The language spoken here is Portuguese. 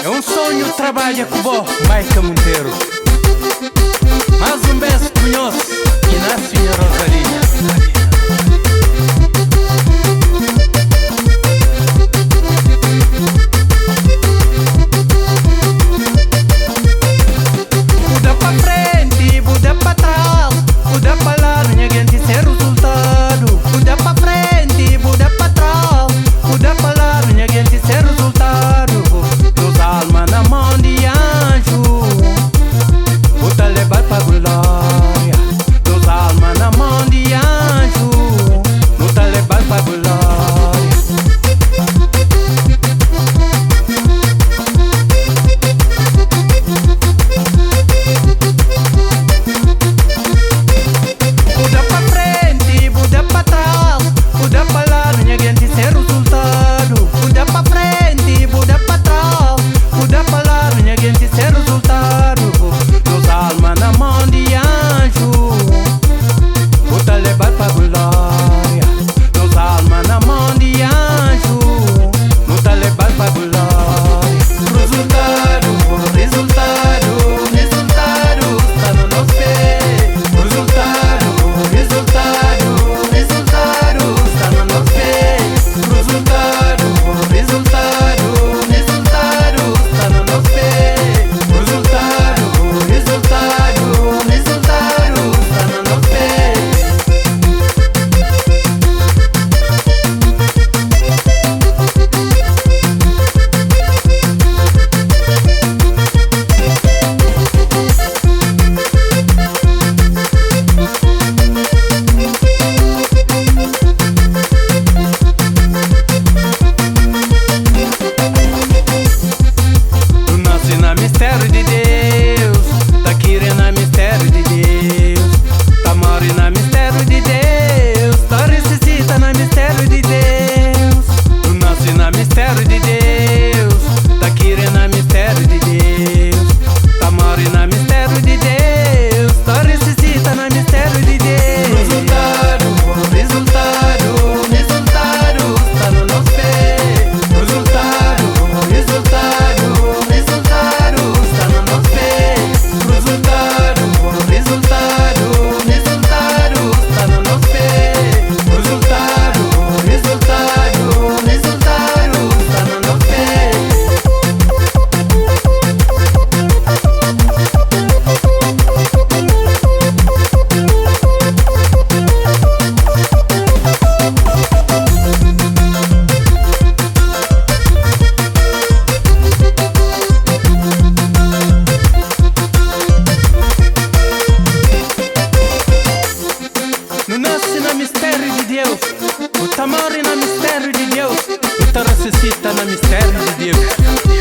É um sonho trabalhar com o Maica Monteiro. Mais um beijo cunhoso e na senhora Rosarinha. Muda pra frente, muda pra trás, muda pra lá, minha gente, sem resultado. Muda pra frente, muda pra trás, muda pra lá, minha gente, sem resultado. Dos almas na mão de anjo, muda levar pra glória. Dos almas na mão de anjo, muda levar pra glória. Muda pra frente, muda pra trás, muda pra lá, minha gente, sem resultado. Muda pra frente, muda pra trás, muda pra lá, minha gente, sem resultado. Dos almas na mão de anjo, muda levar pra glória. Dos almas na mão de anjo, muda levar pra glória. Resultado, resultado, resultado está no nosso pé. Resultado, resultado, resultado está no nosso pé. Resultado, resultado, resultado está no nosso pé. Resultado, resultado, resultado está no nosso pé. Tu nasce na mistério de Deus, tá querendo na mistério de Deus, tá mora na mistério de Deus, tá ressuscita na mistério de Deus. Tu nasce na mistério de Deus, tá querendo na mistério de Deus, tá mora na mistério de Deus, tá ressuscita na mistério de Deus. Resultado, resultado, resultado está no nosso pé. Resultado, resultado, resultado está no nosso pé. Resultado, resultado, resultado está no nosso pé. Resultado, resultado, resultado está no nosso pé. Não nasce na mistério de Deus, o tá morre na mistério de Deus, o tá ressuscita na mistério de Deus.